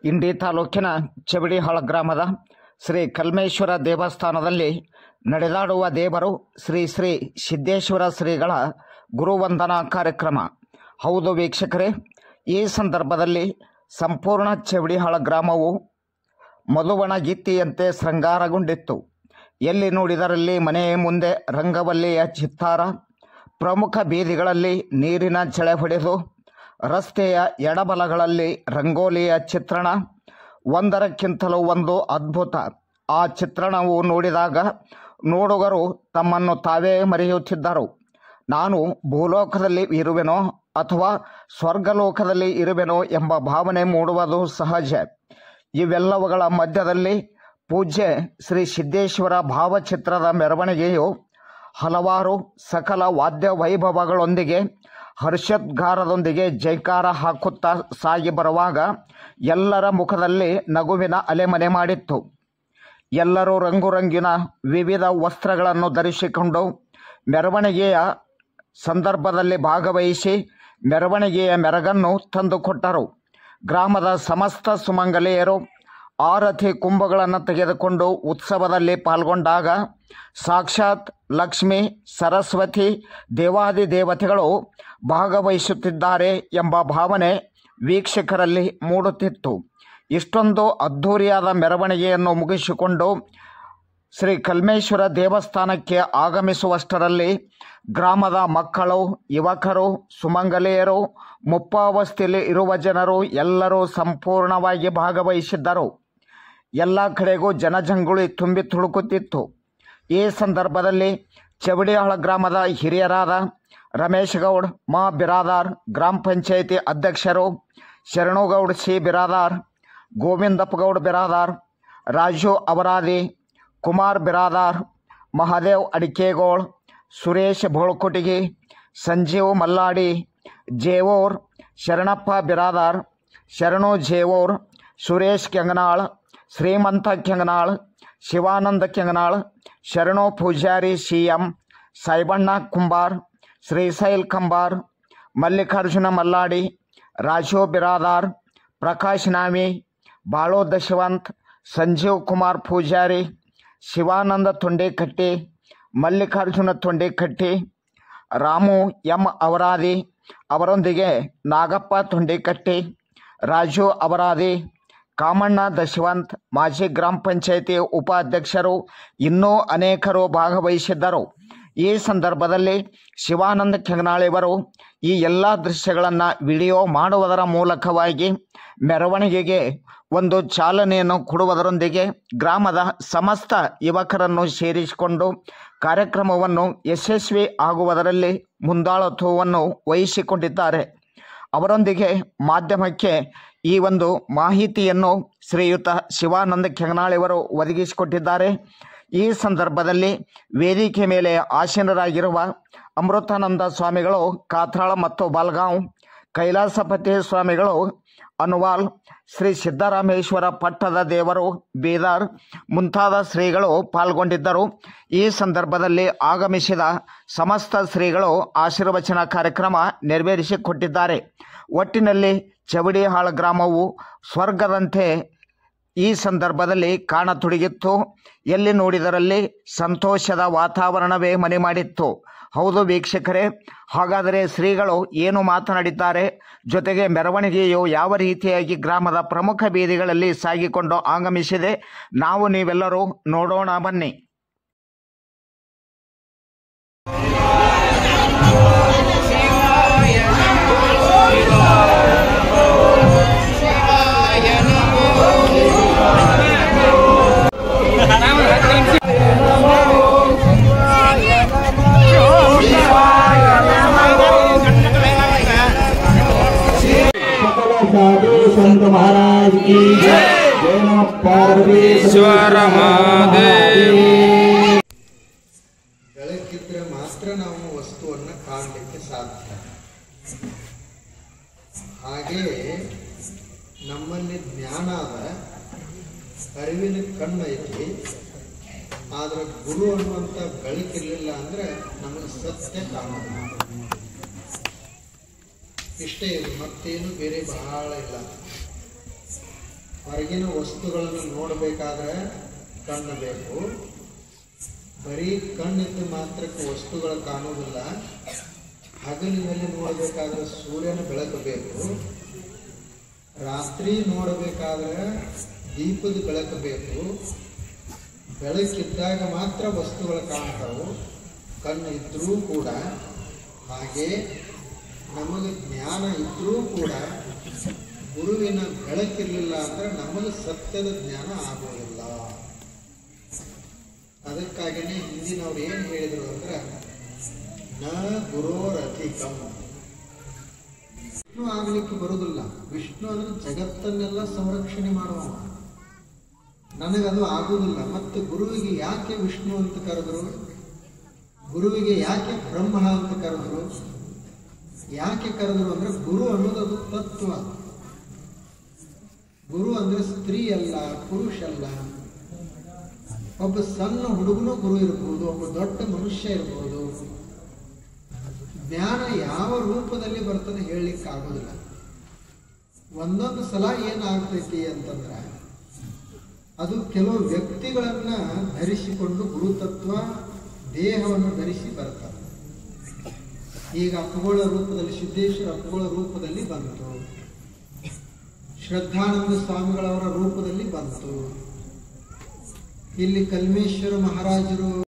ಇಂಡಿ ತಾಲೂಕಿನ ಚವಡಿಹಾಳ ಗ್ರಾಮದ ಶ್ರೀ ಕಲ್ಮೇಶ್ವರ ದೇವಸ್ಥಾನದಲ್ಲಿ ನಡೆದಾಡುವ ದೇವರು ಶ್ರೀ ಶ್ರೀ ಸಿದ್ದೇಶ್ವರ ಶ್ರೀಗಳ ಗುರುವಂದನಾ ಕಾರ್ಯಕ್ರಮ. ಹೌದು ವೀಕ್ಷಕರೇ, ಈ ಸಂದರ್ಭದಲ್ಲಿ ಸಂಪೂರ್ಣ ಚವಡಿಹಾಳ ಗ್ರಾಮವು ಮಧುವಣಗಿತ್ತಿಯಂತೆ ಶೃಂಗಾರಗೊಂಡಿತ್ತು. ಎಲ್ಲಿ ನೋಡಿದರಲ್ಲಿ ಮನೆಯ ಮುಂದೆ ರಂಗವಲ್ಲಿಯ ಚಿತ್ತಾರ, ಪ್ರಮುಖ ಬೀದಿಗಳಲ್ಲಿ ನೀರಿನ ಛಳೆ ಹೊಡೆದು, ರಸ್ತೆಯ ಎಡಬಲಗಳಲ್ಲಿ ರಂಗೋಲಿಯ ಚಿತ್ರಣ, ಒಂದರಕ್ಕಿಂತಲೂ ಒಂದು ಅದ್ಭುತ. ಆ ಚಿತ್ರಣವು ನೋಡಿದಾಗ ನೋಡುಗರು ತಮ್ಮನ್ನು ತಾವೇ ಮರೆಯುತ್ತಿದ್ದರು. ನಾನು ಭೂಲೋಕದಲ್ಲಿ ಇರುವೆನೋ ಅಥವಾ ಸ್ವರ್ಗಲೋಕದಲ್ಲಿ ಇರುವೆನೋ ಎಂಬ ಭಾವನೆ ಮೂಡುವುದು ಸಹಜ. ಇವೆಲ್ಲವುಗಳ ಮಧ್ಯದಲ್ಲಿ ಪೂಜ್ಯ ಶ್ರೀ ಸಿದ್ದೇಶ್ವರ ಭಾವಚಿತ್ರದ ಮೆರವಣಿಗೆಯು ಹಲವಾರು ಸಕಲ ವಾದ್ಯ ವೈಭವಗಳೊಂದಿಗೆ ಹರ್ಷೋದ್ಗಾರದೊಂದಿಗೆ ಜೈಕಾರ ಹಾಕುತ್ತಾ ಸಾಗಿ ಬರುವಾಗ ಎಲ್ಲರ ಮುಖದಲ್ಲಿ ನಗುವಿನ ಅಲೆಮನೆ ಮಾಡಿತ್ತು. ಎಲ್ಲರೂ ರಂಗುರಂಗಿನ ವಿವಿಧ ವಸ್ತ್ರಗಳನ್ನು ಧರಿಸಿಕೊಂಡು ಮೆರವಣಿಗೆಯ ಸಂದರ್ಭದಲ್ಲಿ ಭಾಗವಹಿಸಿ ಮೆರವಣಿಗೆಯ ಮೆರಗನ್ನು ತಂದುಕೊಟ್ಟರು. ಗ್ರಾಮದ ಸಮಸ್ತ ಸುಮಂಗಲಿಯರು ಆರತಿ ಕುಂಭಗಳನ್ನು ತೆಗೆದುಕೊಂಡು ಉತ್ಸವದಲ್ಲಿ ಪಾಲ್ಗೊಂಡಾಗ ಸಾಕ್ಷಾತ್ ಲಕ್ಷ್ಮಿ, ಸರಸ್ವತಿ, ದೇವಾದಿದೇವತೆಗಳು ಭಾಗವಹಿಸುತ್ತಿದ್ದಾರೆ ಎಂಬ ಭಾವನೆ ವೀಕ್ಷಕರಲ್ಲಿ ಮೂಡುತ್ತಿತ್ತು. ಇಷ್ಟೊಂದು ಅದ್ಧೂರಿಯಾದ ಮೆರವಣಿಗೆಯನ್ನು ಮುಗಿಸಿಕೊಂಡು ಶ್ರೀ ಕಲ್ಮೇಶ್ವರ ದೇವಸ್ಥಾನಕ್ಕೆ ಆಗಮಿಸುವಷ್ಟರಲ್ಲಿ ಗ್ರಾಮದ ಮಕ್ಕಳು, ಯುವಕರು, ಸುಮಂಗಲಿಯರು, ಮುಪ್ಪಾವಸ್ಥೆಯಲ್ಲಿ ಇರುವ ಜನರು ಎಲ್ಲರೂ ಸಂಪೂರ್ಣವಾಗಿ ಭಾಗವಹಿಸಿದ್ದರು. ಎಲ್ಲ ಕಡೆಗೂ ಜನಜಂಗುಳಿ ತುಂಬಿ ತುಳುಕುತ್ತಿತ್ತು. ಈ ಸಂದರ್ಭದಲ್ಲಿ ಚವಡಿಹಾಳ ಗ್ರಾಮದ ಹಿರಿಯರಾದ ರಮೇಶ್ ಗೌಡ್ ಮಾ ಬಿರಾದಾರ್, ಗ್ರಾಮ ಪಂಚಾಯಿತಿ ಅಧ್ಯಕ್ಷರು ಶರಣುಗೌಡ್ ಸಿ ಬಿರಾದಾರ್, ಗೋವಿಂದಪ್ಪ ಗೌಡ್ ಬಿರಾದಾರ್, ರಾಜು ಅವರಾದಿ, ಕುಮಾರ್ ಬಿರಾದಾರ್, ಮಹಾದೇವ್ ಅಡಿಕೆಗೋಳ್, ಸುರೇಶ್ ಬೋಳ್ಕೊಟಿಗಿ, ಸಂಜೀವ್ ಮಲ್ಲಾಡಿ, ಜೇವೂರ್, ಶರಣಪ್ಪ ಬಿರಾದಾರ್, ಶರಣು ಜೇವೂರ್, ಸುರೇಶ್ ಕೆಂಗನಾಳ್, ಶ್ರೀಮಂತ ಕೆಂಗನಾಳ್, ಶಿವಾನಂದ ಕೆಂಗನಾಳ್, ಶರಣು ಪೂಜಾರಿ ಸಿಎಂ, ಸಾಯಿಬಣ್ಣ ಕುಂಬಾರ್, ಶ್ರೀಶೈಲ್ ಕಂಬಾರ್, ಮಲ್ಲಿಕಾರ್ಜುನ ಮಲ್ಲಾಡಿ, ರಾಜು ಬಿರಾದಾರ್, ಪ್ರಕಾಶ್ ನಾಮಿ, ಬಾಳೋ ದಶವಂತ್, ಸಂಜೀವ್ ಕುಮಾರ್ ಪೂಜಾರಿ, ಶಿವಾನಂದ ತೊಂಡೆಕಟ್ಟಿ, ಮಲ್ಲಿಕಾರ್ಜುನ ತೊಂಡೆಕಟ್ಟಿ, ರಾಮು ಎಂ ಅವರಾದಿ, ಅವರೊಂದಿಗೆ ನಾಗಪ್ಪ ತೊಂಡೆಕಟ್ಟಿ, ರಾಜು ಅವರಾದಿ, ಕಾಮಣ್ಣ ದಶವಂತ್, ಮಾಜಿ ಗ್ರಾಮ ಪಂಚಾಯಿತಿ ಉಪಾಧ್ಯಕ್ಷರು ಇನ್ನೂ ಅನೇಕರು ಭಾಗವಹಿಸಿದ್ದರು. ಈ ಸಂದರ್ಭದಲ್ಲಿ ಶಿವಾನಂದ ಕೆಂಗನಾಳಿಯವರು ಈ ಎಲ್ಲ ದೃಶ್ಯಗಳನ್ನು ವಿಡಿಯೋ ಮಾಡುವುದರ ಮೂಲಕವಾಗಿ ಮೆರವಣಿಗೆಗೆ ಒಂದು ಚಾಲನೆಯನ್ನು ಕೊಡುವುದರೊಂದಿಗೆ ಗ್ರಾಮದ ಸಮಸ್ತ ಯುವಕರನ್ನು ಸೇರಿಸಿಕೊಂಡು ಕಾರ್ಯಕ್ರಮವನ್ನು ಯಶಸ್ವಿ ಆಗುವುದರಲ್ಲಿ ಮುಂದಾಳತ್ವವನ್ನು ವಹಿಸಿಕೊಂಡಿದ್ದಾರೆ. ಅವರೊಂದಿಗೆ ಮಾಧ್ಯಮಕ್ಕೆ ಈ ಒಂದು ಮಾಹಿತಿಯನ್ನು ಶ್ರೀಯುತ ಶಿವಾನಂದ ಕೆಂಗನಾಳಿಯವರು ಒದಗಿಸಿಕೊಟ್ಟಿದ್ದಾರೆ. ಈ ಸಂದರ್ಭದಲ್ಲಿ ವೇದಿಕೆ ಮೇಲೆ ಆಸೀನರಾಗಿರುವ ಅಮೃತಾನಂದ ಸ್ವಾಮಿಗಳು ಕಾತ್ರಾಳ ಮತ್ತು ಬಾಲ್ಗಾಂವ್, ಕೈಲಾಸಪತಿ ಸ್ವಾಮಿಗಳು ಅನುವಾಲ್, ಶ್ರೀ ಸಿದ್ದರಾಮೇಶ್ವರ ಪಟ್ಟದ ದೇವರು ಬೀದರ್ ಮುಂತಾದ ಶ್ರೀಗಳು ಪಾಲ್ಗೊಂಡಿದ್ದರು. ಈ ಸಂದರ್ಭದಲ್ಲಿ ಆಗಮಿಸಿದ ಸಮಸ್ತ ಶ್ರೀಗಳು ಆಶೀರ್ವಚನ ಕಾರ್ಯಕ್ರಮ ನೆರವೇರಿಸಿಕೊಟ್ಟಿದ್ದಾರೆ. ಒಟ್ಟಿನಲ್ಲಿ ಚವಡಿಹಾಳ ಗ್ರಾಮವು ಸ್ವರ್ಗದಂತೆ ಈ ಸಂದರ್ಭದಲ್ಲಿ ಕಾಣತೊಡಗಿತ್ತು. ಎಲ್ಲಿ ನೋಡಿದರಲ್ಲಿ ಸಂತೋಷದ ವಾತಾವರಣವೇ ಮನೆ ಮಾಡಿತ್ತು. ಹೌದು ವೀಕ್ಷಕರೇ, ಹಾಗಾದರೆ ಶ್ರೀಗಳು ಏನು ಮಾತನಾಡಿದ್ದಾರೆ, ಜೊತೆಗೆ ಮೆರವಣಿಗೆಯು ಯಾವ ರೀತಿಯಾಗಿ ಗ್ರಾಮದ ಪ್ರಮುಖ ಬೀದಿಗಳಲ್ಲಿ ಸಾಗಿಕೊಂಡು ಆಗಮಿಸಿದೆ, ನಾವು ನೀವೆಲ್ಲರೂ ನೋಡೋಣ ಬನ್ನಿ. संत महाराज की जय, पार्वतीश्वर महादेव. ಬೆಳಕಿದ್ರೆ ಮಾತ್ರ ನಾವು ವಸ್ತುವನ್ನು ಕಾಣಲಿಕ್ಕೆ ಸಾಧ್ಯ. ಹಾಗೆ ನಮ್ಮಲ್ಲಿ ಜ್ಞಾನ ಅದ, ಅರಿವಿನ ಕಣ್ಣು ಐತಿ, ಆದ್ರೆ ಗುರು ಅನ್ನುವಂಥ ಬೆಳಕಿರಲಿಲ್ಲ ಅಂದ್ರೆ ನಮಗೆ ಸತ್ಯ ಕಾಣೋದಿಲ್ಲ. ಇಷ್ಟೇ ಇದು, ಮತ್ತೇನು ಬೇರೆ ಬಹಳ ಇಲ್ಲ. ಹೊರಗಿನ ವಸ್ತುಗಳನ್ನು ನೋಡಬೇಕಾದ್ರೆ ಕಣ್ಣು ಬೇಕು. ಬರೀ ಕಣ್ಣಿದ್ದು ಮಾತ್ರಕ್ಕೆ ವಸ್ತುಗಳು ಕಾಣುವುದಿಲ್ಲ. ಹಗಲಿನಲ್ಲಿ ನೋಡಬೇಕಾದ್ರೆ ಸೂರ್ಯನ ಬೆಳಕು ಬೇಕು. ರಾತ್ರಿ ನೋಡಬೇಕಾದ್ರೆ ದೀಪದ ಬೆಳಕು ಬೇಕು. ಬೆಳಕಿದ್ದಾಗ ಮಾತ್ರ ವಸ್ತುಗಳು ಕಾಣ್ತಾವು, ಕಣ್ಣು ಇದ್ರೂ ಕೂಡ. ಹಾಗೆ ನಮಗೆ ಜ್ಞಾನ ಇದ್ರೂ ಕೂಡ ಗುರುವಿನ ಬೆಳಕಿರಲಿಲ್ಲ ಅಂದರೆ ನಮಗೆ ಸತ್ಯದ ಜ್ಞಾನ ಆಗೋದಿಲ್ಲ. ಅದಕ್ಕಾಗಿಯೇ ಹಿಂದಿನವ್ರು ಏನು ಹೇಳಿದರು ಅಂದ್ರೆ, ನ ಗುರೋರಧಿಕಂ. ವಿಷ್ಣು ಆಗಲಿಕ್ಕೆ ಬರುವುದಿಲ್ಲ. ವಿಷ್ಣು ಅಂದ್ರೆ ಜಗತ್ತನ್ನೆಲ್ಲ ಸಂರಕ್ಷಣೆ ಮಾಡುವ, ನನಗದು ಆಗುವುದಿಲ್ಲ. ಮತ್ತು ಗುರುವಿಗೆ ಯಾಕೆ ವಿಷ್ಣು ಅಂತ ಕರೆದ್ರು, ಗುರುವಿಗೆ ಯಾಕೆ ಬ್ರಹ್ಮ ಅಂತ ಕರೆದ್ರು, ಯಾಕೆ ಕರೆದ್ರು ಅಂದ್ರೆ ಗುರು ಅನ್ನೋದು ಅದು ತತ್ವ. ಗುರು ಅಂದ್ರೆ ಸ್ತ್ರೀ ಅಲ್ಲ, ಪುರುಷ ಅಲ್ಲ. ಒಬ್ಬ ಸಣ್ಣ ಹುಡುಗನೂ ಗುರು ಇರಬಹುದು, ಒಬ್ಬ ದೊಡ್ಡ ಮನುಷ್ಯ ಇರಬಹುದು. ಜ್ಞಾನ ಯಾವ ರೂಪದಲ್ಲಿ ಬರ್ತದೆ ಹೇಳಲಿಕ್ಕೆ ಆಗೋದಿಲ್ಲ. ಒಂದೊಂದು ಸಲ ಏನಾಗ್ತೈತಿ ಅಂತಂದ್ರೆ, ಅದು ಕೆಲವು ವ್ಯಕ್ತಿಗಳನ್ನ ಧರಿಸಿಕೊಂಡು ಗುರುತತ್ವ ದೇಹವನ್ನು ಧರಿಸಿ ಬರ್ತಾರೆ. ಈಗ ಅಪ್ಪುಗಳ ರೂಪದಲ್ಲಿ, ಸಿದ್ದೇಶ್ವರ ಅಪ್ಪುಗಳ ರೂಪದಲ್ಲಿ ಬಂತು, ಶ್ರದ್ಧಾನಂದ ಸ್ವಾಮಿಗಳವರ ರೂಪದಲ್ಲಿ ಬಂತು, ಇಲ್ಲಿ ಕಲ್ಮೇಶ್ವರ ಮಹಾರಾಜರು